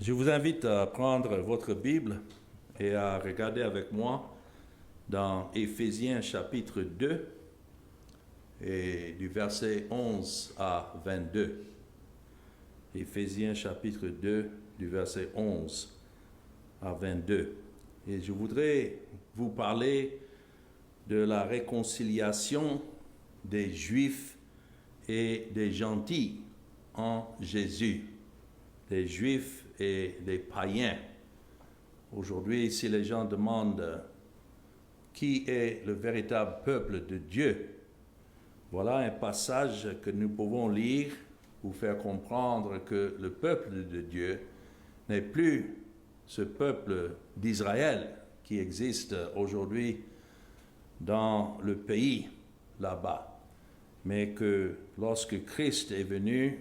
Je vous invite à prendre votre Bible et à regarder avec moi dans Éphésiens chapitre 2 et du verset 11 à 22. Éphésiens chapitre 2 du verset 11 à 22. Et je voudrais vous parler de la réconciliation des Juifs et des gentils en Jésus. Des Juifs et des païens. Aujourd'hui, si les gens demandent qui est le véritable peuple de Dieu, voilà un passage que nous pouvons lire pour faire comprendre que le peuple de Dieu n'est plus ce peuple d'Israël qui existe aujourd'hui dans le pays là-bas, mais que lorsque Christ est venu,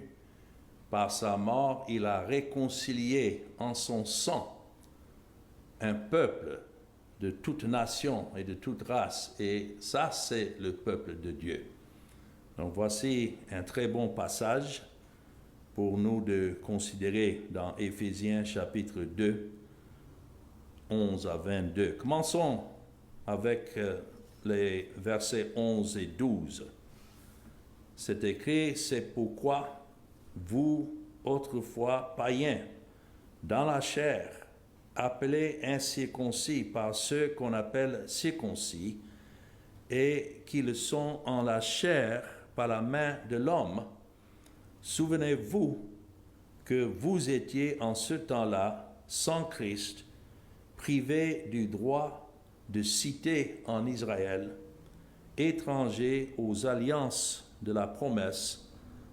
par sa mort, il a réconcilié en son sang un peuple de toute nation et de toute race. Et ça, c'est le peuple de Dieu. Donc voici un très bon passage pour nous de considérer dans Éphésiens chapitre 2, 11 à 22. Commençons avec les versets 11 et 12. C'est écrit, c'est pourquoi vous, autrefois païens, dans la chair, appelés incirconcis par ceux qu'on appelle circoncis, et qui le sont en la chair par la main de l'homme, souvenez-vous que vous étiez en ce temps-là, sans Christ, privés du droit de cité en Israël, étrangers aux alliances de la promesse,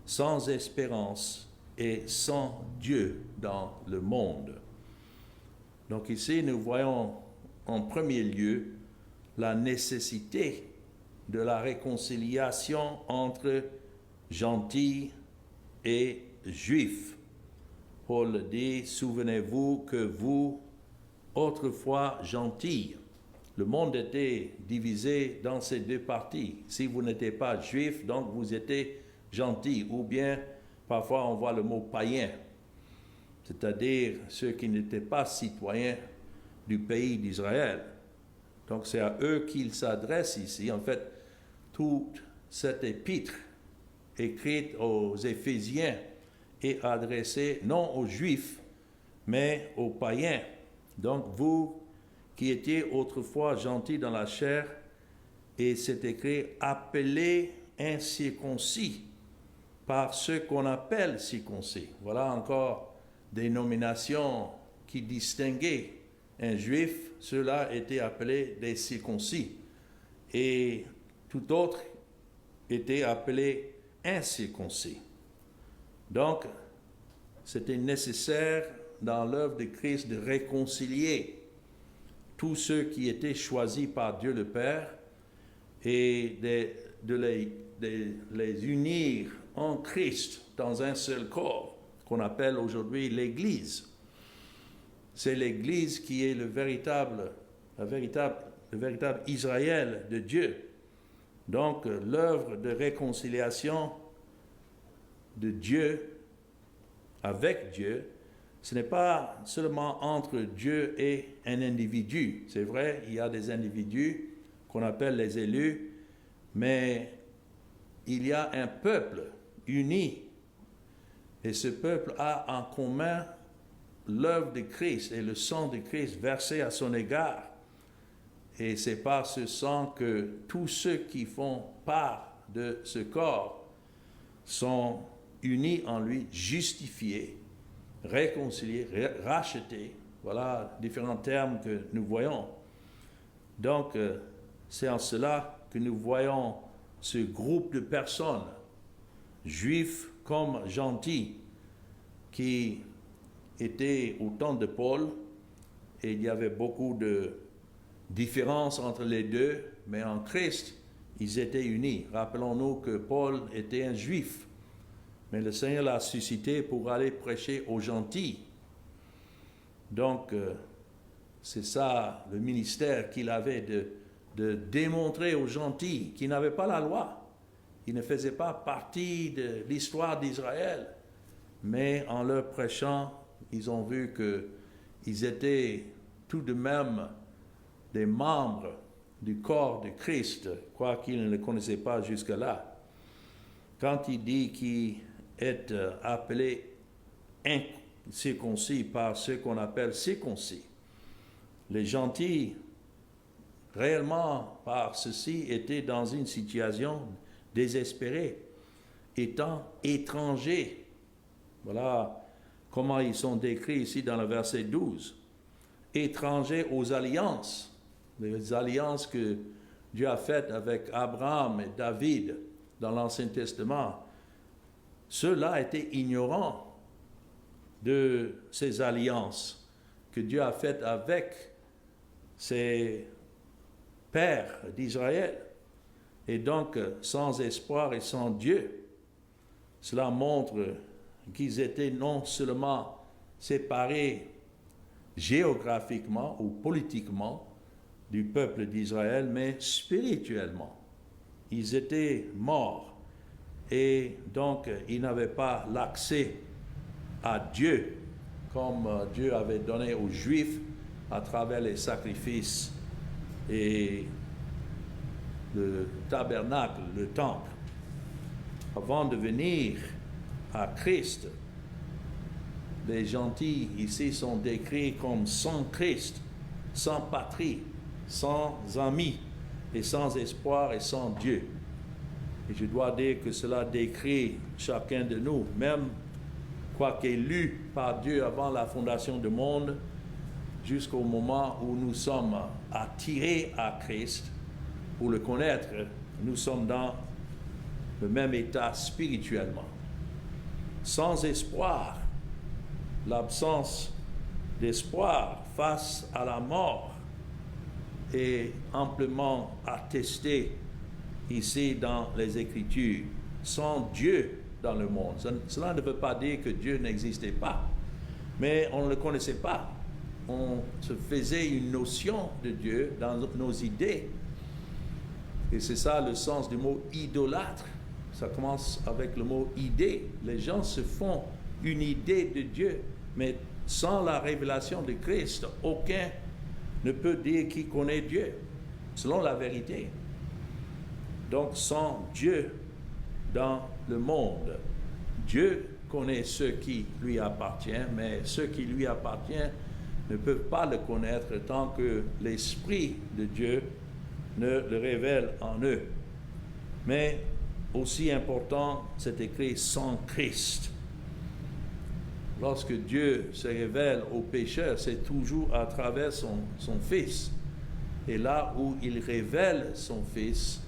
sans espérance et sans Dieu dans le monde. Donc ici, nous voyons en premier lieu la nécessité de la réconciliation entre gentils et juifs. Paul dit, souvenez-vous que vous, autrefois gentils, le monde était divisé dans ces deux parties. Si vous n'étiez pas juif, donc vous étiez gentils, ou bien parfois on voit le mot païen, c'est-à-dire ceux qui n'étaient pas citoyens du pays d'Israël. Donc c'est à eux qu'il s'adresse ici. En fait, toute cette épître écrite aux Éphésiens est adressée non aux Juifs, mais aux païens. Donc vous qui étiez autrefois gentils dans la chair, et c'est écrit « appelés incirconcis » par ceux qu'on appelle circoncis. Voilà encore des nominations qui distinguaient un juif, ceux-là étaient appelés des circoncis, et tout autre était appelé incirconcis. Donc, c'était nécessaire dans l'œuvre de Christ de réconcilier tous ceux qui étaient choisis par Dieu le Père et de les unir en Christ dans un seul corps, qu'on appelle aujourd'hui l'Église. C'est l'Église qui est le véritable Israël de Dieu. Donc, l'œuvre de réconciliation de Dieu avec Dieu, ce n'est pas seulement entre Dieu et un individu. C'est vrai, il y a des individus qu'on appelle les élus, mais il y a un peuple uni, et ce peuple a en commun l'œuvre de Christ et le sang de Christ versé à son égard. Et c'est par ce sang que tous ceux qui font part de ce corps sont unis en lui, justifiés, réconciliés, rachetés. Voilà différents termes que nous voyons. Donc, c'est en cela que nous voyons ce groupe de personnes, juifs comme gentils, qui étaient au temps de Paul, et il y avait beaucoup de différences entre les deux, mais en Christ, ils étaient unis. Rappelons-nous que Paul était un juif, mais le Seigneur l'a suscité pour aller prêcher aux gentils. Donc, c'est ça le ministère qu'il avait de démontrer aux gentils qui n'avaient pas la loi, qui ne faisaient pas partie de l'histoire d'Israël, mais en leur prêchant ils ont vu qu'ils étaient tout de même des membres du corps de Christ, quoiqu'ils ne le connaissaient pas jusque-là. Quand il dit qu'il est appelé incirconcis par ceux qu'on appelle circoncis, les gentils, réellement par ceci, étaient dans une situation désespérée, étant étrangers. Voilà comment ils sont décrits ici dans le verset 12. Étrangers aux alliances, les alliances que Dieu a faites avec Abraham et David dans l'Ancien Testament. Ceux-là étaient ignorants de ces alliances que Dieu a faites avec ses pères d'Israël, et donc sans espoir et sans Dieu. Cela montre qu'ils étaient non seulement séparés géographiquement ou politiquement du peuple d'Israël, mais spirituellement. Ils étaient morts et donc ils n'avaient pas l'accès à Dieu comme Dieu avait donné aux Juifs à travers les sacrifices et le tabernacle, le temple. Avant de venir à Christ, les gentils ici sont décrits comme sans Christ, sans patrie, sans amis, et sans espoir et sans Dieu. Et je dois dire que cela décrit chacun de nous, même quoiqu'élu par Dieu avant la fondation du monde, jusqu'au moment où nous sommes attirés à Christ pour le connaître, nous sommes dans le même état spirituellement. Sans espoir, l'absence d'espoir face à la mort est amplement attestée ici dans les Écritures. Sans Dieu dans le monde. Cela ne veut pas dire que Dieu n'existait pas, mais on ne le connaissait pas. On se faisait une notion de Dieu dans nos idées. Et c'est ça le sens du mot idolâtre. Ça commence avec le mot idée. Les gens se font une idée de Dieu, mais sans la révélation de Christ, aucun ne peut dire qu'il connaît Dieu, selon la vérité. Donc, sans Dieu dans le monde, Dieu connaît ceux qui lui appartiennent, mais ceux qui lui appartiennent ne peuvent pas le connaître tant que l'Esprit de Dieu ne le révèle en eux. Mais aussi important, c'est écrit sans Christ. Lorsque Dieu se révèle aux pécheurs, c'est toujours à travers son Fils. Et là où il révèle son Fils,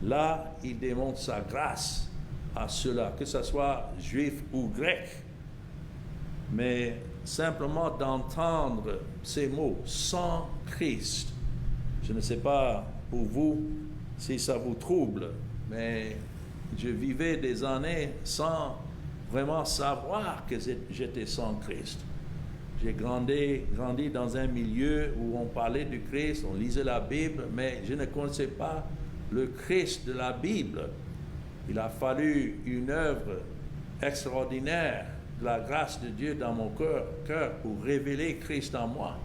là il démontre sa grâce à ceux-là, que ce soit juif ou grec. Mais simplement d'entendre ces mots, sans Christ, je ne sais pas pour vous si ça vous trouble, mais je vivais des années sans vraiment savoir que j'étais sans Christ. J'ai grandi dans un milieu où on parlait du Christ, on lisait la Bible, mais je ne connaissais pas le Christ de la Bible. Il a fallu une œuvre extraordinaire de la grâce de Dieu dans mon cœur pour révéler Christ en moi.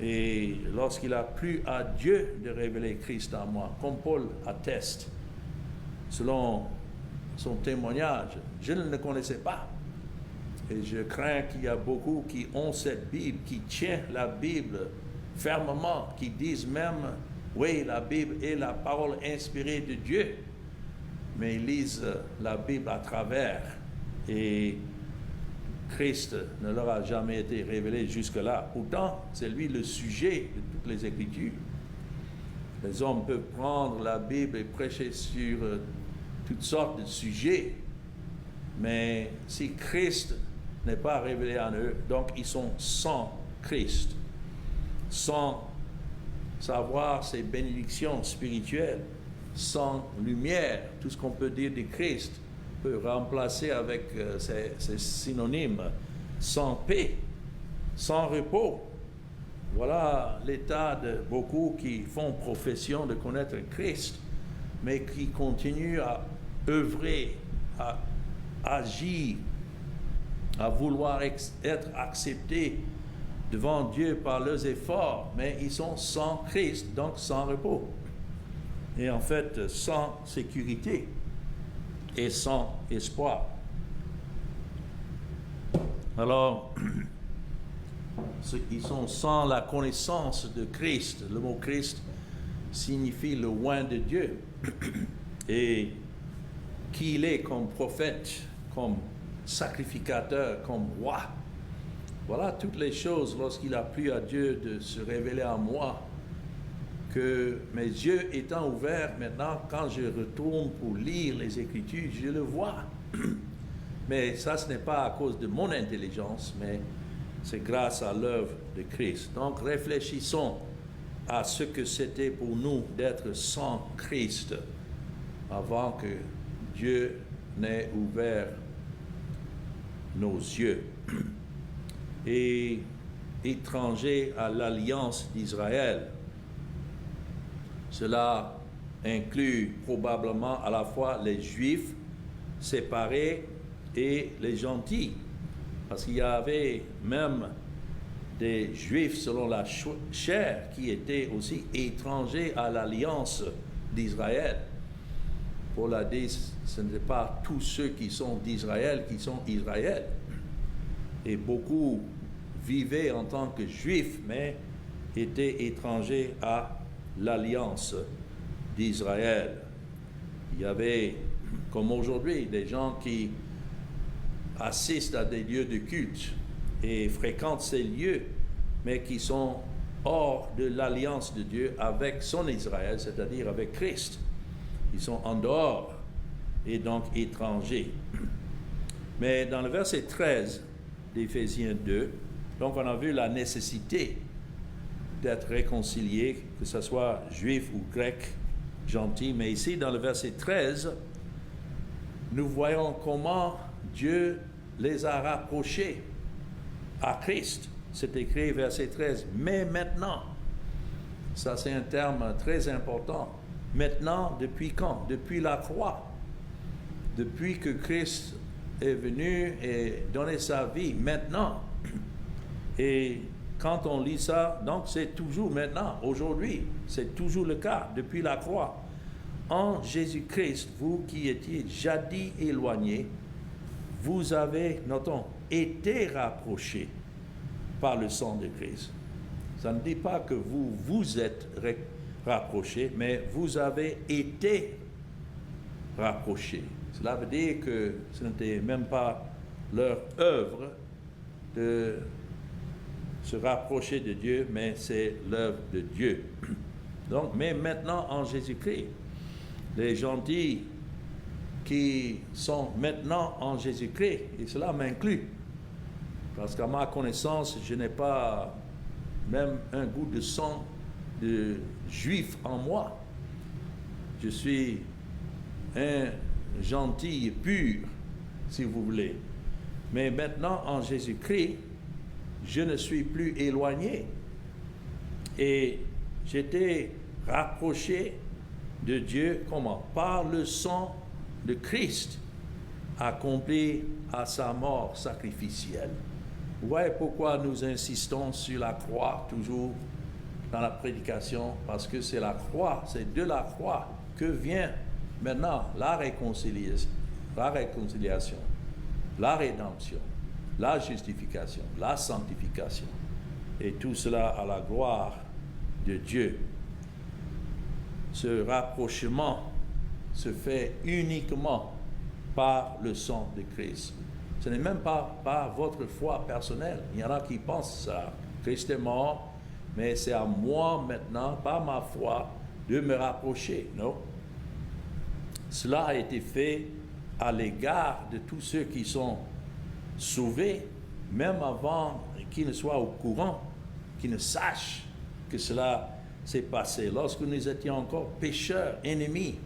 Et lorsqu'il a plu à Dieu de révéler Christ en moi, comme Paul atteste, selon son témoignage, je ne le connaissais pas. Et je crains qu'il y a beaucoup qui ont cette Bible, qui tiennent la Bible fermement, qui disent même, oui, la Bible est la parole inspirée de Dieu, mais ils lisent la Bible à travers, et Christ ne leur a jamais été révélé jusque-là. Pourtant, c'est lui le sujet de toutes les Écritures. Les hommes peuvent prendre la Bible et prêcher sur toutes sortes de sujets, mais si Christ n'est pas révélé en eux, donc ils sont sans Christ, sans savoir ses bénédictions spirituelles, sans lumière. Tout ce qu'on peut dire de Christ peut remplacer avec ces synonymes, sans paix, sans repos. Voilà l'état de beaucoup qui font profession de connaître Christ, mais qui continuent à œuvrer, à agir à vouloir être acceptés devant Dieu par leurs efforts, mais ils sont sans Christ, donc sans repos. Et en fait, sans sécurité et sans espoir. Alors, ils sont sans la connaissance de Christ. Le mot Christ signifie le oint de Dieu. Et qui il est comme prophète, comme sacrificateur, comme roi. Voilà toutes les choses lorsqu'il a plu à Dieu de se révéler à moi, que mes yeux étant ouverts maintenant, quand je retourne pour lire les Écritures, je le vois. Mais ça, ce n'est pas à cause de mon intelligence, mais c'est grâce à l'œuvre de Christ. Donc réfléchissons à ce que c'était pour nous d'être sans Christ avant que Dieu n'ait ouvert nos yeux. Et étrangers à l'alliance d'Israël. Cela inclut probablement à la fois les Juifs séparés et les gentils. Parce qu'il y avait même des Juifs selon la chair qui étaient aussi étrangers à l'alliance d'Israël. Paul a dit, ce n'est pas tous ceux qui sont d'Israël qui sont Israël. Et beaucoup vivaient en tant que Juifs, mais étaient étrangers à l'alliance d'Israël. Il y avait, comme aujourd'hui, des gens qui assistent à des lieux de culte et fréquentent ces lieux, mais qui sont hors de l'alliance de Dieu avec son Israël, c'est-à-dire avec Christ. Ils sont en dehors et donc étrangers. Mais dans le verset 13 d'Éphésiens 2, donc on a vu la nécessité d'être réconcilié, que ce soit juif ou grec, gentil. Mais ici, dans le verset 13, nous voyons comment Dieu les a rapprochés à Christ. C'est écrit verset 13. Mais maintenant, ça c'est un terme très important. Maintenant, depuis quand? Depuis la croix. Depuis que Christ est venu et donné sa vie. Maintenant. Et quand on lit ça, donc c'est toujours maintenant, aujourd'hui. C'est toujours le cas, depuis la croix. En Jésus-Christ, vous qui étiez jadis éloignés, vous avez, notons, été rapprochés par le sang de Christ. Ça ne dit pas que vous vous êtes rapprochés, mais vous avez été rapprochés. Cela veut dire que ce n'était même pas leur œuvre de se rapprocher de Dieu, mais c'est l'œuvre de Dieu. Donc, mais maintenant en Jésus-Christ, les gentils qui sont maintenant en Jésus-Christ, et cela m'inclut, parce qu'à ma connaissance, je n'ai pas même un goût de sang de juif en moi. Je suis un gentil pur, si vous voulez. Mais maintenant, en Jésus-Christ, je ne suis plus éloigné. Et j'étais rapproché de Dieu, comment? Par le sang de Christ, accompli à sa mort sacrificielle. Vous voyez pourquoi nous insistons sur la croix, toujours dans la prédication, parce que c'est la croix, c'est de la croix que vient maintenant la réconciliation, la rédemption, la justification, la sanctification, et tout cela à la gloire de Dieu. Ce rapprochement se fait uniquement par le sang de Christ. Ce n'est même pas par votre foi personnelle. Il y en a qui pensent ça. Christ est mort, mais c'est à moi maintenant, par ma foi, de me rapprocher. Non. Cela a été fait à l'égard de tous ceux qui sont sauvés, même avant qu'ils ne soient au courant, qu'ils ne sachent que cela s'est passé. Lorsque nous étions encore pécheurs, ennemis,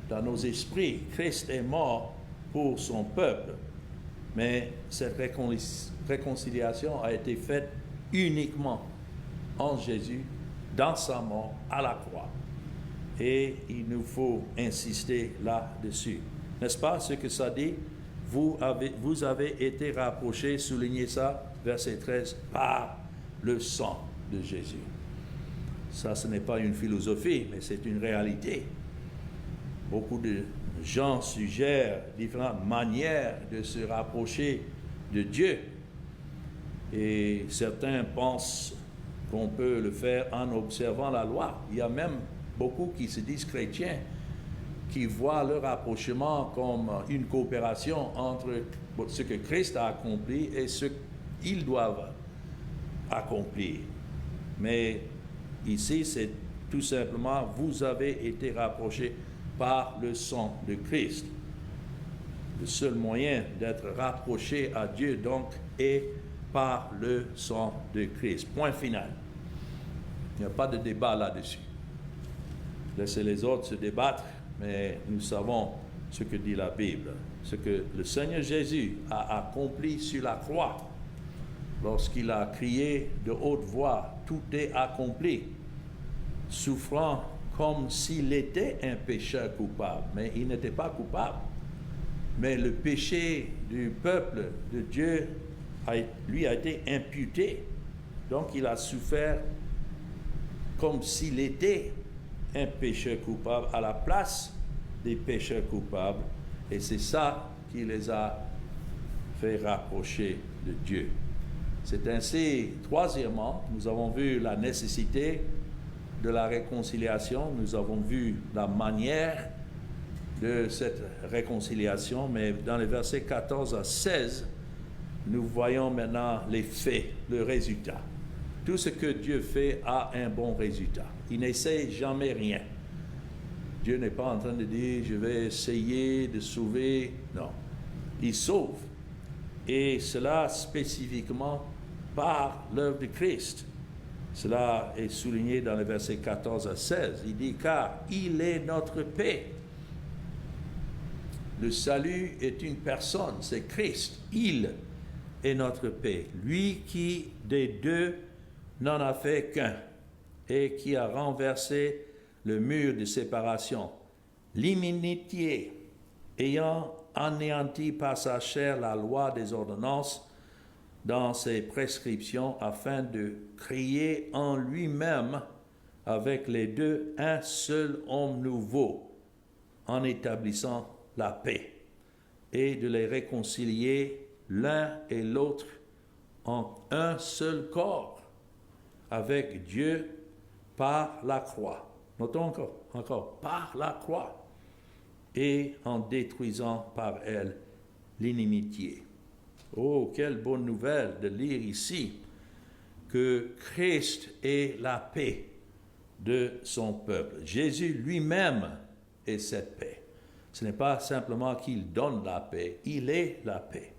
dans nos esprits, Christ est mort pour son peuple. Mais cette réconciliation a été faite uniquement en Jésus, dans sa mort, à la croix. Et il nous faut insister là-dessus. N'est-ce pas ce que ça dit? vous avez été rapprochés, soulignez ça, verset 13, par le sang de Jésus. Ça, ce n'est pas une philosophie, mais c'est une réalité. Beaucoup de gens suggèrent différentes manières de se rapprocher de Dieu. Et certains pensent qu'on peut le faire en observant la loi. Il y a même beaucoup qui se disent chrétiens, qui voient le rapprochement comme une coopération entre ce que Christ a accompli et ce qu'ils doivent accomplir. Mais ici, c'est tout simplement, vous avez été rapprochés par le sang de Christ. Le seul moyen d'être rapproché à Dieu, donc, est par le sang de Christ. Point final. Il n'y a pas de débat là-dessus. Laissez les autres se débattre, mais nous savons ce que dit la Bible. Ce que le Seigneur Jésus a accompli sur la croix, lorsqu'il a crié de haute voix, tout est accompli, souffrant comme s'il était un pécheur coupable, mais il n'était pas coupable. Mais le péché du peuple de Dieu lui a été imputé. Donc il a souffert comme s'il était un pécheur coupable à la place des pécheurs coupables. Et c'est ça qui les a fait rapprocher de Dieu. C'est ainsi, troisièmement, nous avons vu la nécessité de la réconciliation, nous avons vu la manière de cette réconciliation, mais dans les versets 14 à 16, nous voyons maintenant les faits, le résultat. Tout ce que Dieu fait a un bon résultat. Il n'essaie jamais rien. Dieu n'est pas en train de dire, je vais essayer de sauver. Non, il sauve. Et cela spécifiquement par l'œuvre de Christ. Cela est souligné dans les versets 14 à 16. Il dit, car il est notre paix. Le salut est une personne, c'est Christ. Il est notre paix. Lui qui, des deux, n'en a fait qu'un et qui a renversé le mur de séparation, l'inimitié, ayant anéanti par sa chair la loi des ordonnances dans ses prescriptions, afin de créer en lui-même avec les deux un seul homme nouveau, en établissant la paix, et de les réconcilier l'un et l'autre en un seul corps avec Dieu par la croix. Notons encore, par la croix, et en détruisant par elle l'inimitié. Oh, quelle bonne nouvelle de lire ici que Christ est la paix de son peuple. Jésus lui-même est cette paix. Ce n'est pas simplement qu'il donne la paix, il est la paix.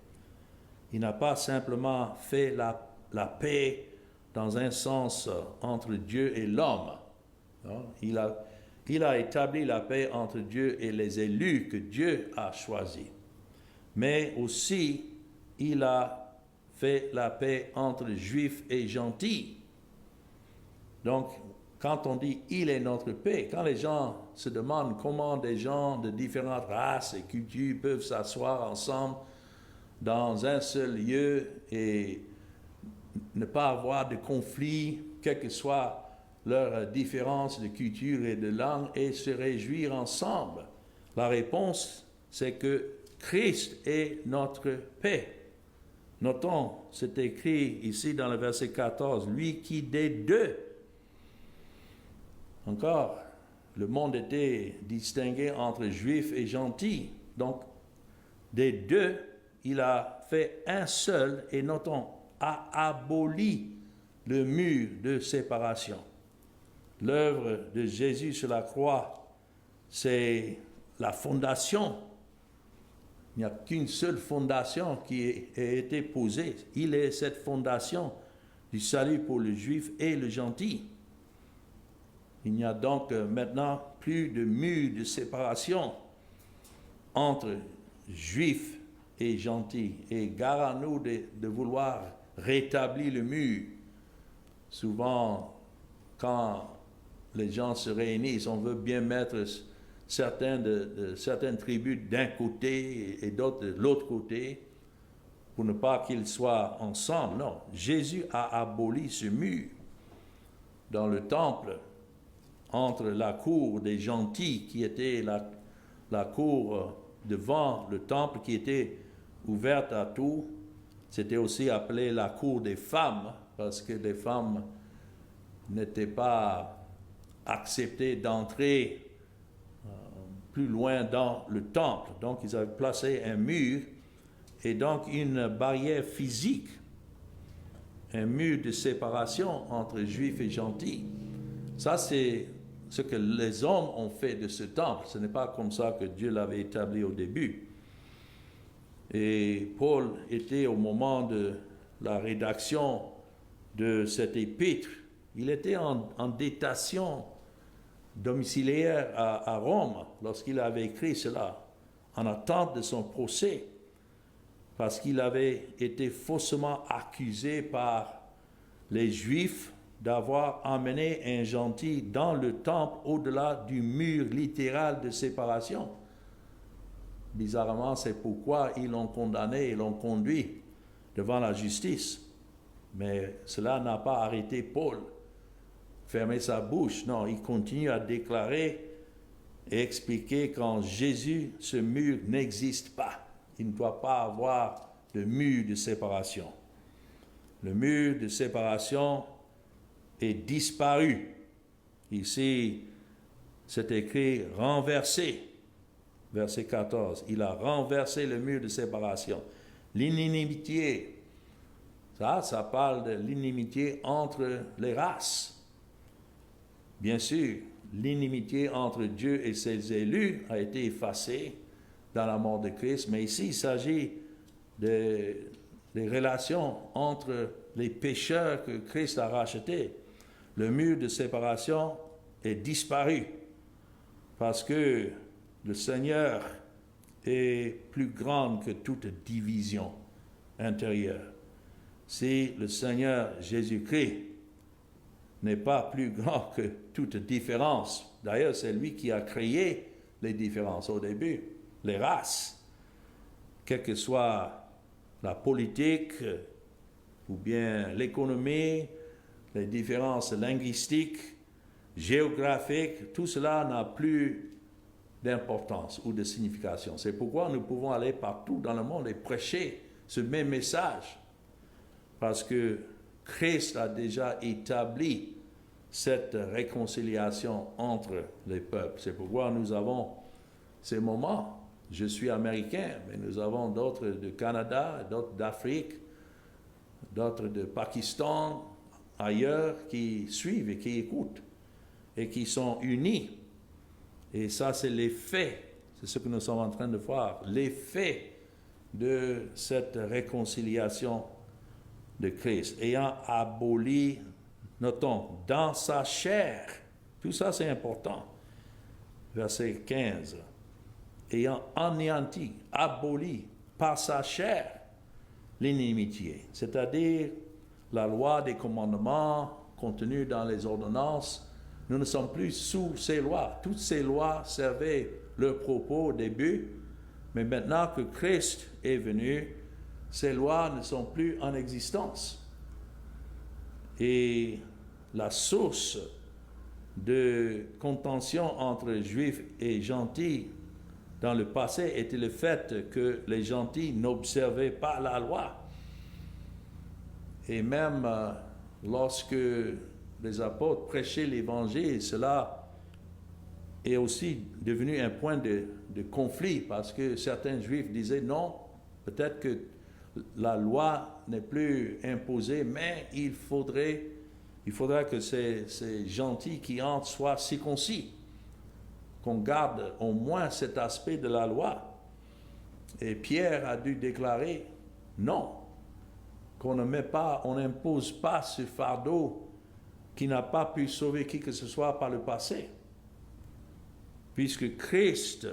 Il n'a pas simplement fait la paix dans un sens entre Dieu et l'homme. Non? Il a établi la paix entre Dieu et les élus que Dieu a choisis. Mais aussi, il a fait la paix entre juifs et gentils. Donc, quand on dit « il est notre paix », quand les gens se demandent comment des gens de différentes races et cultures peuvent s'asseoir ensemble dans un seul lieu et ne pas avoir de conflit, quelle que soit leur différence de culture et de langue, et se réjouir ensemble. La réponse, c'est que Christ est notre paix. Notons, c'est écrit ici dans le verset 14, lui qui des deux. Encore, le monde était distingué entre juifs et gentils. Donc, des deux, il a fait un seul, et notons, a aboli le mur de séparation. L'œuvre de Jésus sur la croix, c'est la fondation. Il n'y a qu'une seule fondation qui a été posée. Il est cette fondation du salut pour le juif et le gentil. Il n'y a donc maintenant plus de mur de séparation entre juifs et gentils. Et gare à nous de vouloir rétablir le mur. Souvent, quand les gens se réunissent, on veut bien mettre certaines tribus d'un côté et d'autres de l'autre côté, pour ne pas qu'ils soient ensemble. Non, Jésus a aboli ce mur dans le temple entre la cour des gentils, qui était la cour devant le temple, qui était ouverte à tout. C'était aussi appelé la cour des femmes, parce que les femmes n'étaient pas acceptées d'entrer plus loin dans le temple. Donc, ils avaient placé un mur et donc une barrière physique, un mur de séparation entre juifs et gentils. Ça, c'est ce que les hommes ont fait de ce temple. Ce n'est pas comme ça que Dieu l'avait établi au début. Et Paul était au moment de la rédaction de cet épître, il était en détention domiciliaire à Rome lorsqu'il avait écrit cela, en attente de son procès, parce qu'il avait été faussement accusé par les Juifs d'avoir emmené un gentil dans le temple au-delà du mur littéral de séparation. Bizarrement, c'est pourquoi ils l'ont condamné et l'ont conduit devant la justice. Mais cela n'a pas arrêté Paul. Fermer sa bouche. Non, il continue à déclarer et expliquer qu'en Jésus, ce mur n'existe pas. Il ne doit pas avoir de mur de séparation. Le mur de séparation est disparu. Ici, c'est écrit renversé. Verset 14. Il a renversé le mur de séparation. L'inimitié. Ça parle de l'inimitié entre les races. Bien sûr, l'inimitié entre Dieu et ses élus a été effacée dans la mort de Christ, mais ici, il s'agit des relations entre les pécheurs que Christ a rachetés. Le mur de séparation est disparu parce que le Seigneur est plus grand que toute division intérieure. Si le Seigneur Jésus-Christ n'est pas plus grand que toute différence, d'ailleurs c'est lui qui a créé les différences au début, les races, quelle que soit la politique ou bien l'économie, les différences linguistiques, géographiques, tout cela n'a plus d'importance ou de signification. C'est pourquoi nous pouvons aller partout dans le monde et prêcher ce même message, parce que Christ a déjà établi cette réconciliation entre les peuples. C'est pourquoi nous avons ces moments. Je suis américain, mais nous avons d'autres de Canada, d'autres d'Afrique, d'autres de Pakistan, ailleurs, qui suivent et qui écoutent et qui sont unis. Et ça, c'est l'effet, c'est ce que nous sommes en train de voir, l'effet de cette réconciliation de Christ, ayant aboli, notons, dans sa chair, tout ça c'est important, verset 15, ayant anéanti, aboli par sa chair l'inimitié, c'est-à-dire la loi des commandements contenus dans les ordonnances. Nous ne sommes plus sous ces lois. Toutes ces lois servaient leur propos au début, mais maintenant que Christ est venu, ces lois ne sont plus en existence. Et la source de contention entre juifs et gentils dans le passé était le fait que les gentils n'observaient pas la loi. Et même lorsque les apôtres prêchaient l'évangile, cela est aussi devenu un point de conflit, parce que certains juifs disaient non, peut-être que la loi n'est plus imposée, mais il faudra que ces gentils qui entrent soient circoncis, qu'on garde au moins cet aspect de la loi. Et Pierre a dû déclarer non, qu'on n'impose pas ce fardeau qui n'a pas pu sauver qui que ce soit par le passé, puisque Christ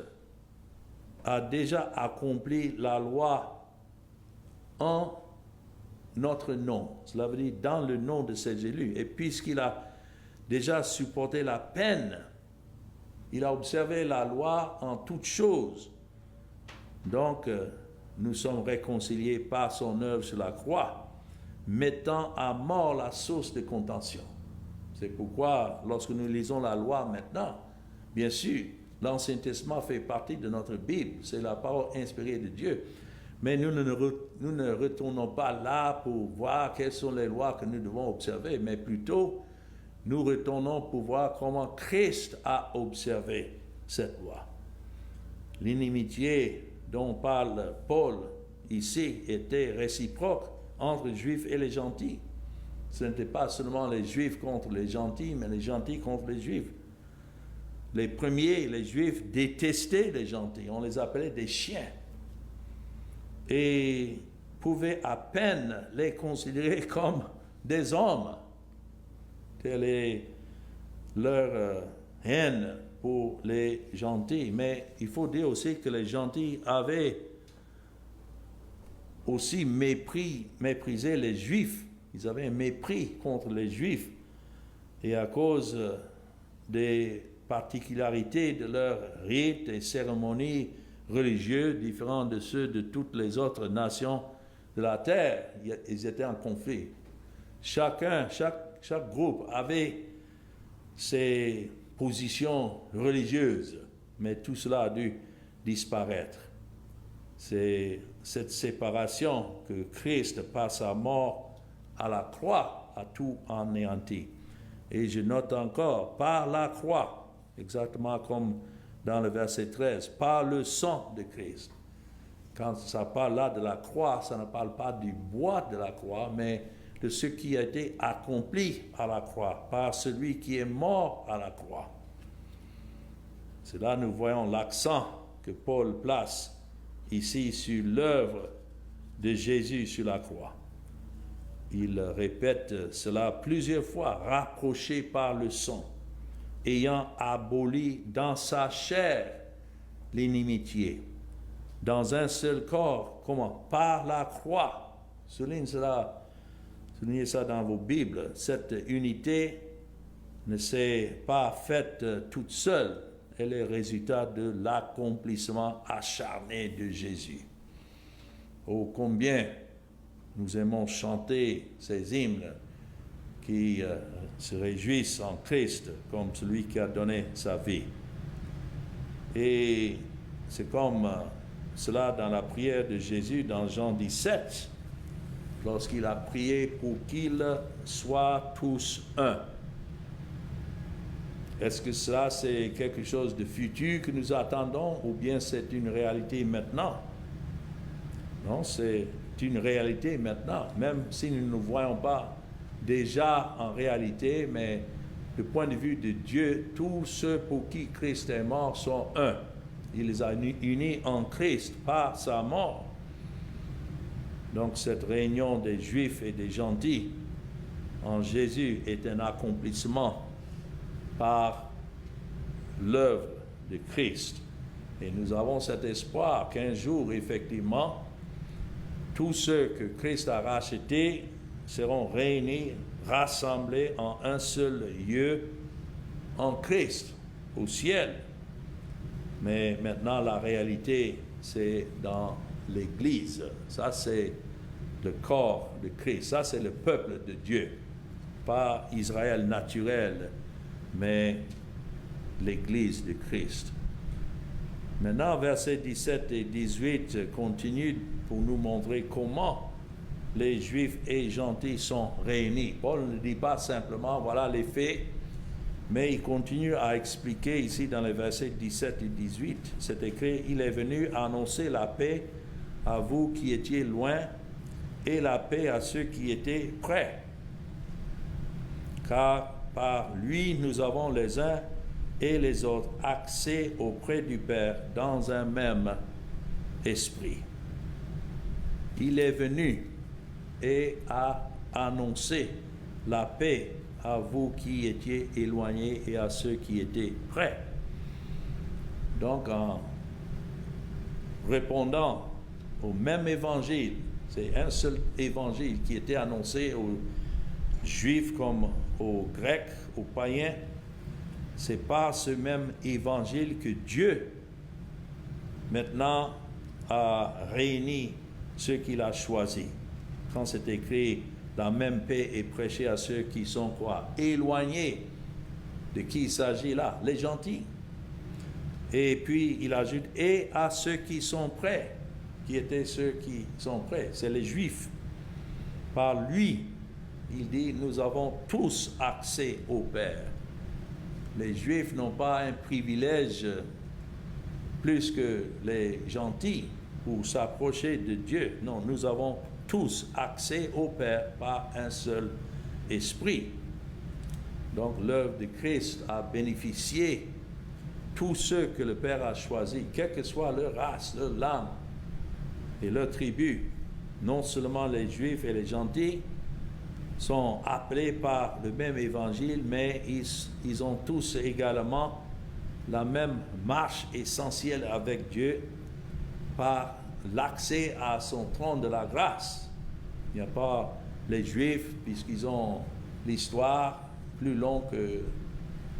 a déjà accompli la loi en notre nom. Cela veut dire dans le nom de ses élus. Et puisqu'il a déjà supporté la peine Il a observé la loi en toutes choses. Donc, nous sommes réconciliés par son œuvre sur la croix, mettant à mort la source de contention. C'est pourquoi, lorsque nous lisons la loi maintenant, bien sûr, l'Ancien Testament fait partie de notre Bible, c'est la parole inspirée de Dieu. Mais nous ne retournons pas là pour voir quelles sont les lois que nous devons observer, mais plutôt, nous retournons pour voir comment Christ a observé cette loi. L'inimitié dont parle Paul ici était réciproque entre les Juifs et les gentils. Ce n'était pas seulement les Juifs contre les gentils, mais les gentils contre les Juifs. Les premiers, les Juifs, détestaient les gentils. On les appelait des chiens. Et pouvaient à peine les considérer comme des hommes. Telle est leur haine pour les gentils. Mais il faut dire aussi que les gentils avaient aussi méprisé les Juifs. Ils avaient un mépris contre les Juifs. Et à cause des particularités de leurs rites et cérémonies religieuses différents de ceux de toutes les autres nations de la terre, ils étaient en conflit. Chaque groupe avait ses positions religieuses, mais tout cela a dû disparaître. C'est cette séparation que Christ, par sa mort à la croix, a tout anéanti. Et je note encore, par la croix, exactement comme dans le verset 13, par le sang de Christ. Quand ça parle là de la croix, ça ne parle pas du bois de la croix, mais de ce qui a été accompli à la croix, par celui qui est mort à la croix. C'est là que nous voyons l'accent que Paul place ici sur l'œuvre de Jésus sur la croix. Il répète cela plusieurs fois, rapproché par le sang, ayant aboli dans sa chair l'inimitié, dans un seul corps, comment? Par la croix. Soulignez ça dans vos Bibles. Cette unité ne s'est pas faite toute seule, elle est le résultat de l'accomplissement acharné de Jésus. Oh, combien nous aimons chanter ces hymnes qui se réjouissent en Christ comme celui qui a donné sa vie. Et c'est comme cela dans la prière de Jésus dans Jean 17, lorsqu'il a prié pour qu'ils soient tous un. Est-ce que cela c'est quelque chose de futur que nous attendons ou bien c'est une réalité maintenant? Non, c'est une réalité maintenant, même si nous ne nous voyons pas déjà en réalité, mais du point de vue de Dieu, tous ceux pour qui Christ est mort sont un. Il les a unis en Christ par sa mort. Donc cette réunion des Juifs et des gentils en Jésus est un accomplissement par l'œuvre de Christ. Et nous avons cet espoir qu'un jour, effectivement, tous ceux que Christ a rachetés seront réunis, rassemblés en un seul lieu en Christ, au ciel. Mais maintenant, la réalité, c'est dans l'Église. Ça, c'est le corps de Christ. Ça, c'est le peuple de Dieu. Pas Israël naturel, mais l'Église de Christ. Maintenant, versets 17 et 18 continuent pour nous montrer comment les Juifs et gentils sont réunis. Paul ne dit pas simplement, voilà les faits, mais il continue à expliquer ici dans les versets 17 et 18. C'est écrit, il est venu annoncer la paix à vous qui étiez loin et la paix à ceux qui étaient près. Car par lui, nous avons les uns et les autres accès auprès du Père dans un même esprit. Il est venu et a annoncé la paix à vous qui étiez éloignés et à ceux qui étaient près. Donc, en répondant au même évangile, c'est un seul évangile qui était annoncé aux Juifs comme aux Grecs, aux païens, c'est par ce même évangile que Dieu, maintenant, a réuni ceux qu'il a choisis. Quand c'est écrit, la même paix est prêchée à ceux qui sont quoi? Éloignés. De qui il s'agit là? Les gentils. Et puis, il ajoute, et à ceux qui sont prêts. Qui étaient ceux qui sont prêts? C'est les Juifs. Par lui, il dit, nous avons tous accès au Père. Les Juifs n'ont pas un privilège plus que les gentils pour s'approcher de Dieu. Non, nous avons tous accès au Père par un seul esprit. Donc l'œuvre de Christ a bénéficié tous ceux que le Père a choisis, quelle que soit leur race, leur langue et leur tribu. Non seulement les Juifs et les gentils sont appelés par le même évangile, mais ils ont tous également la même marche essentielle avec Dieu par l'accès à son trône de la grâce. Il n'y a pas les Juifs, puisqu'ils ont l'histoire plus longue que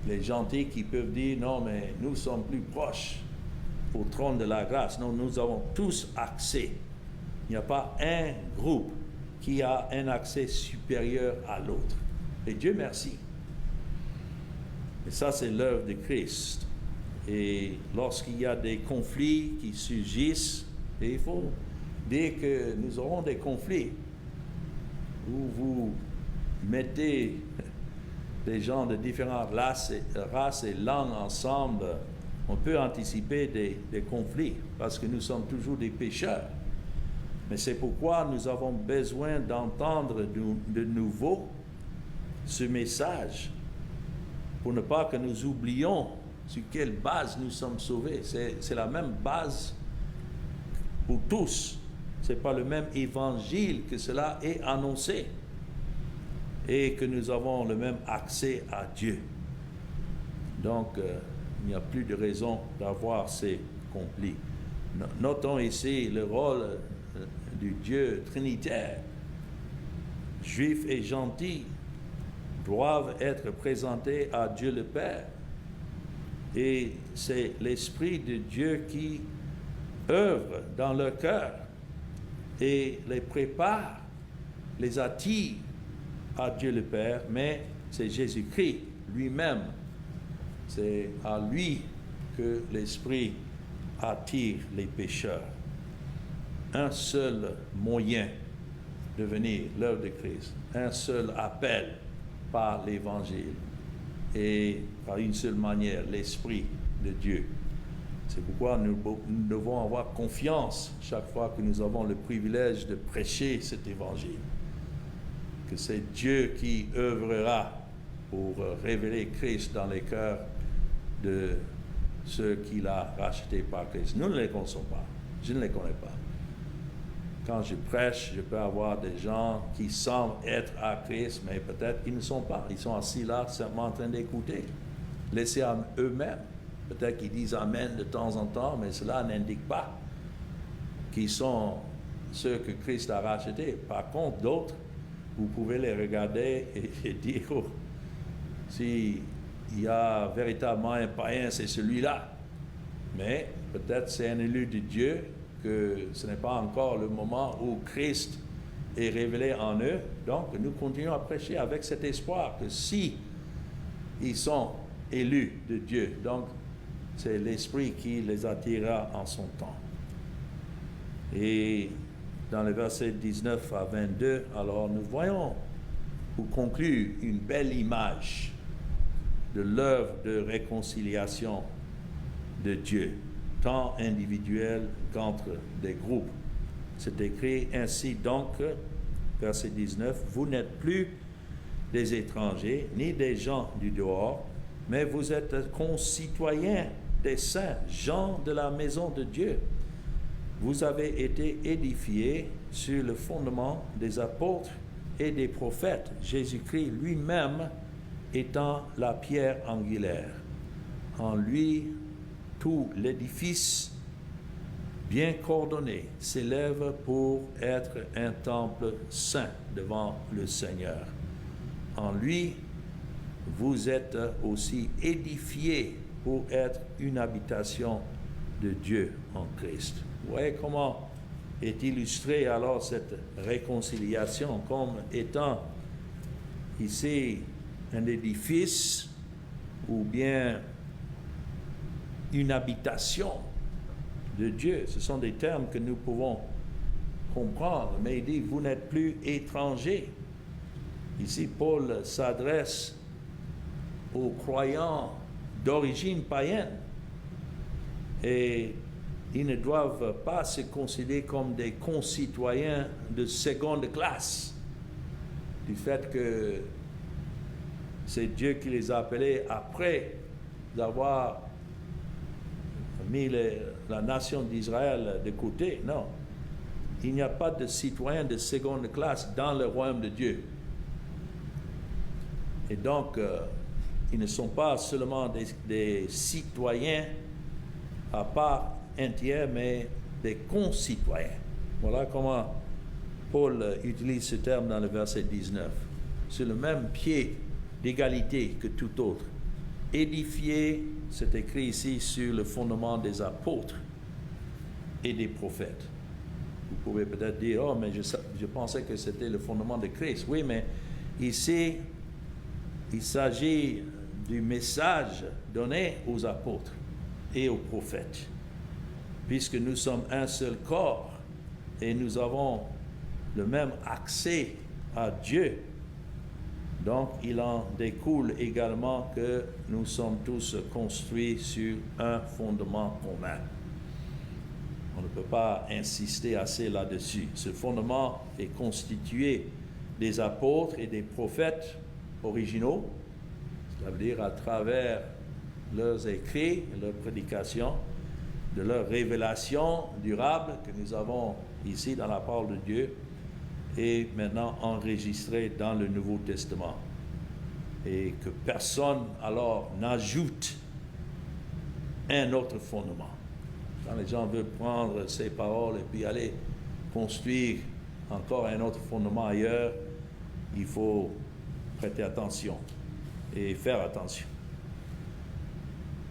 les gentils qui peuvent dire non, mais nous sommes plus proches au trône de la grâce. Non, nous avons tous accès. Il n'y a pas un groupe qui a un accès supérieur à l'autre. Et Dieu merci. Et ça, c'est l'œuvre de Christ. Et lorsqu'il y a des conflits qui surgissent, et il faut dire que nous aurons des conflits où vous mettez des gens de différentes races et langues ensemble, on peut anticiper des conflits parce que nous sommes toujours des pécheurs. Mais c'est pourquoi nous avons besoin d'entendre de nouveau ce message pour ne pas que nous oublions sur quelle base nous sommes sauvés. C'est la même base pour tous. Ce n'est pas le même évangile que cela est annoncé et que nous avons le même accès à Dieu. Donc, il n'y a plus de raison d'avoir ces conflits. Notons ici le rôle du Dieu trinitaire. Juifs et gentils doivent être présentés à Dieu le Père. Et c'est l'Esprit de Dieu qui œuvre dans leur cœur et les prépare, les attire à Dieu le Père, mais c'est Jésus-Christ lui-même. C'est à lui que l'Esprit attire les pécheurs. Un seul moyen de venir, l'œuvre de Christ. Un seul appel par l'Évangile. Et par une seule manière, l'Esprit de Dieu. C'est pourquoi nous devons avoir confiance chaque fois que nous avons le privilège de prêcher cet Évangile. Que c'est Dieu qui œuvrera pour révéler Christ dans les cœurs de ceux qu'il a rachetés par Christ. Nous ne les connaissons pas. Je ne les connais pas. Quand je prêche, je peux avoir des gens qui semblent être à Christ, mais peut-être qu'ils ne sont pas. Ils sont assis là, simplement en train d'écouter. Laissés à eux-mêmes. Peut-être qu'ils disent Amen de temps en temps, mais cela n'indique pas qu'ils sont ceux que Christ a rachetés. Par contre, d'autres, vous pouvez les regarder et dire, oh, s'il y a véritablement un païen, c'est celui-là. Mais peut-être c'est un élu de Dieu, que ce n'est pas encore le moment où Christ est révélé en eux. Donc, nous continuons à prêcher avec cet espoir que si ils sont élus de Dieu, donc c'est l'Esprit qui les attirera en son temps. Et dans les versets 19 à 22, alors nous voyons, pour conclure, une belle image de l'œuvre de réconciliation de Dieu, tant individuelle qu'entre des groupes. C'est écrit ainsi donc, verset 19, « Vous n'êtes plus des étrangers, ni des gens du dehors, mais vous êtes concitoyens des saints, gens de la maison de Dieu. Vous avez été édifiés sur le fondement des apôtres et des prophètes, Jésus-Christ lui-même étant la pierre angulaire. En lui, tout l'édifice bien coordonné s'élève pour être un temple saint devant le Seigneur. En lui, vous êtes aussi édifiés pour être une habitation de Dieu en Christ. Vous voyez comment est illustrée alors cette réconciliation comme étant ici un édifice ou bien une habitation de Dieu. Ce sont des termes que nous pouvons comprendre, mais il dit, vous n'êtes plus étrangers. Ici, Paul s'adresse aux croyants d'origine païenne et ils ne doivent pas se considérer comme des concitoyens de seconde classe du fait que c'est Dieu qui les a appelés après d'avoir mis la nation d'Israël de côté. Non, il n'y a pas de citoyens de seconde classe dans le royaume de Dieu. Et donc, ils ne sont pas seulement des citoyens à part entière, mais des concitoyens. Voilà comment Paul utilise ce terme dans le verset 19. Sur le même pied d'égalité que tout autre. Édifié, c'est écrit ici, sur le fondement des apôtres et des prophètes. Vous pouvez peut-être dire, oh, mais je pensais que c'était le fondement de Christ. Oui, mais ici, il s'agit du message donné aux apôtres et aux prophètes. Puisque nous sommes un seul corps et nous avons le même accès à Dieu, donc il en découle également que nous sommes tous construits sur un fondement commun. On ne peut pas insister assez là-dessus. Ce fondement est constitué des apôtres et des prophètes originaux, ça veut dire à travers leurs écrits, leurs prédications, de leurs révélations durables que nous avons ici dans la parole de Dieu et maintenant enregistrées dans le Nouveau Testament. Et que personne alors n'ajoute un autre fondement. Quand les gens veulent prendre ces paroles et puis aller construire encore un autre fondement ailleurs, il faut prêter attention et faire attention.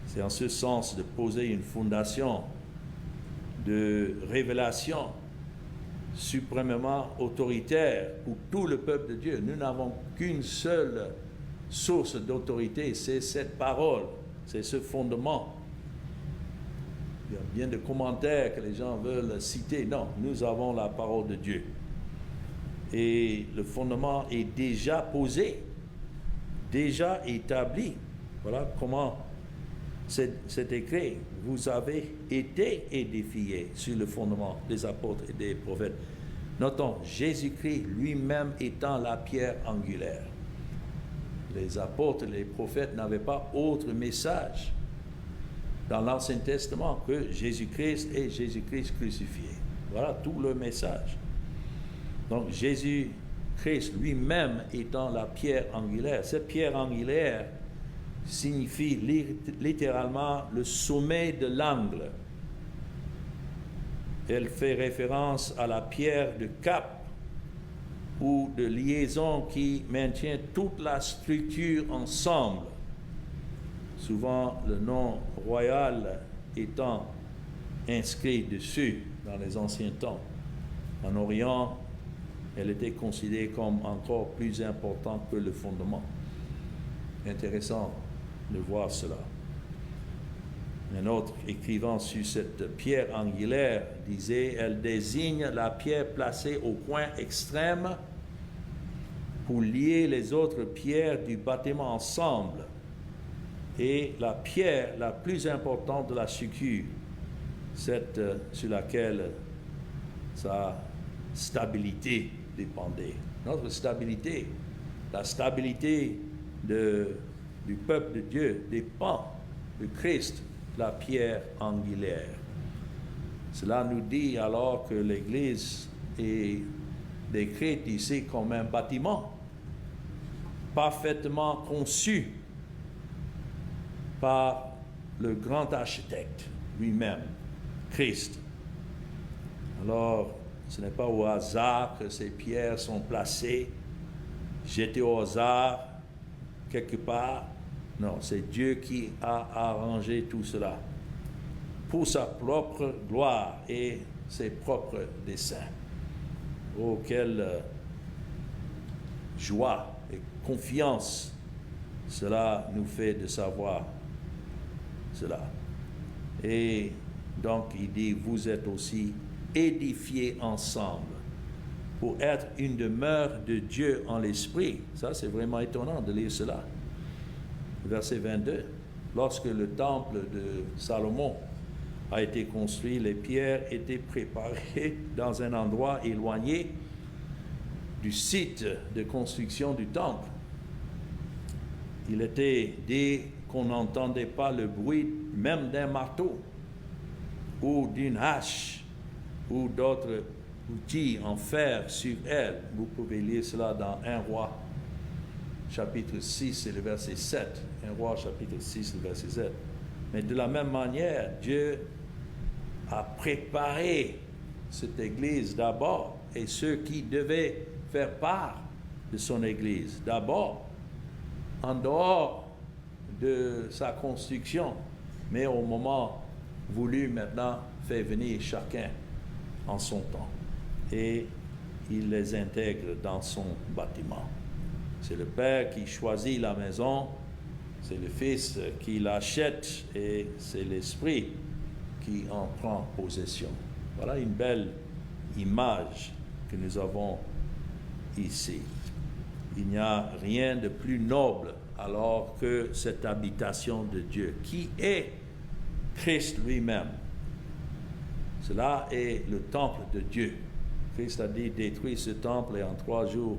C'est en ce sens de poser une fondation de révélation suprêmement autoritaire pour tout le peuple de Dieu. Nous n'avons qu'une seule source d'autorité, c'est cette parole, c'est ce fondement. Il y a bien de commentaires que les gens veulent citer. Non, nous avons la parole de Dieu. Et le fondement est déjà posé, déjà établi. Voilà comment c'est écrit. Vous avez été édifiés sur le fondement des apôtres et des prophètes. Notons, Jésus-Christ lui-même étant la pierre angulaire. Les apôtres et les prophètes n'avaient pas autre message dans l'Ancien Testament que Jésus-Christ et Jésus-Christ crucifié. Voilà tout le message. Donc Jésus-Christ lui-même étant la pierre angulaire. Cette pierre angulaire signifie littéralement le sommet de l'angle. Elle fait référence à la pierre de cap ou de liaison qui maintient toute la structure ensemble. Souvent le nom royal étant inscrit dessus dans les anciens temps. En Orient, elle était considérée comme encore plus importante que le fondement. Intéressant de voir cela. Un autre écrivant sur cette pierre angulaire disait, elle désigne la pierre placée au coin extrême pour lier les autres pierres du bâtiment ensemble et la pierre la plus importante de la structure, cette sur laquelle sa stabilité dépendait. Notre stabilité, la stabilité du peuple de Dieu dépend de Christ, la pierre angulaire. Cela nous dit alors que l'Église est décrite ici comme un bâtiment parfaitement conçu par le grand architecte lui-même, Christ. Alors, ce n'est pas au hasard que ces pierres sont placées, jetées au hasard, quelque part. Non, c'est Dieu qui a arrangé tout cela pour sa propre gloire et ses propres desseins. Oh, quelle joie et confiance cela nous fait de savoir cela. Et donc il dit, vous êtes aussi édifiés ensemble pour être une demeure de Dieu en l'esprit. Ça, c'est vraiment étonnant de lire cela. Verset 22. Lorsque le temple de Salomon a été construit, les pierres étaient préparées dans un endroit éloigné du site de construction du temple. Il était dit qu'on n'entendait pas le bruit même d'un marteau ou d'une hache ou d'autres outils en fer sur elle. Vous pouvez lire cela dans 1 Roi, chapitre 6 et le verset 7. 1 Roi, chapitre 6, le verset 7. Mais de la même manière, Dieu a préparé cette Église d'abord et ceux qui devaient faire part de son Église d'abord, en dehors de sa construction, mais au moment voulu maintenant, fait venir chacun en son temps. Et il les intègre dans son bâtiment. C'est le Père qui choisit la maison, c'est le Fils qui l'achète et c'est l'Esprit qui en prend possession. Voilà une belle image que nous avons ici. Il n'y a rien de plus noble alors que cette habitation de Dieu, qui est Christ lui-même. Cela est le temple de Dieu. Christ a dit, détruis ce temple et en 3 jours,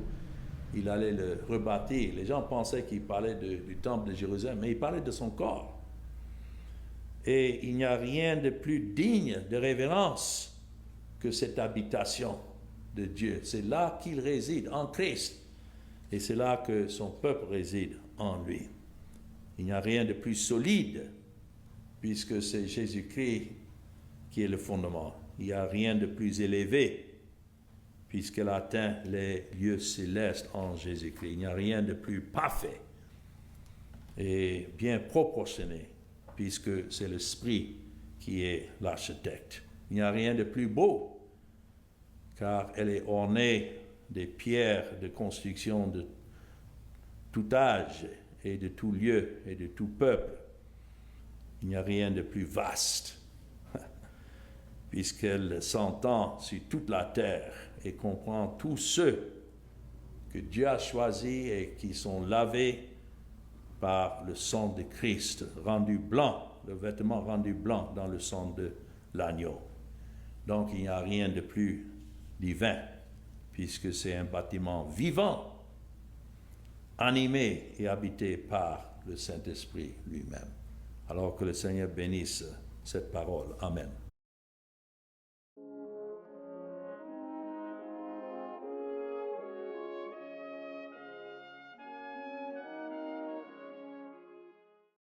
il allait le rebâtir. Les gens pensaient qu'il parlait du temple de Jérusalem, mais il parlait de son corps. Et il n'y a rien de plus digne de révérence que cette habitation de Dieu. C'est là qu'il réside, en Christ. Et c'est là que son peuple réside en lui. Il n'y a rien de plus solide, puisque c'est Jésus-Christ qui est le fondement. Il n'y a rien de plus élevé, puisqu'elle atteint les lieux célestes en Jésus-Christ. Il n'y a rien de plus parfait et bien proportionné, puisque c'est l'Esprit qui est l'architecte. Il n'y a rien de plus beau, car elle est ornée des pierres de construction de tout âge et de tout lieu et de tout peuple. Il n'y a rien de plus vaste, puisqu'elle s'entend sur toute la terre et comprend tous ceux que Dieu a choisis et qui sont lavés par le sang de Christ, rendu blanc, le vêtement rendu blanc dans le sang de l'agneau. Donc il n'y a rien de plus divin, puisque c'est un bâtiment vivant, animé et habité par le Saint-Esprit lui-même. Alors que le Seigneur bénisse cette parole. Amen.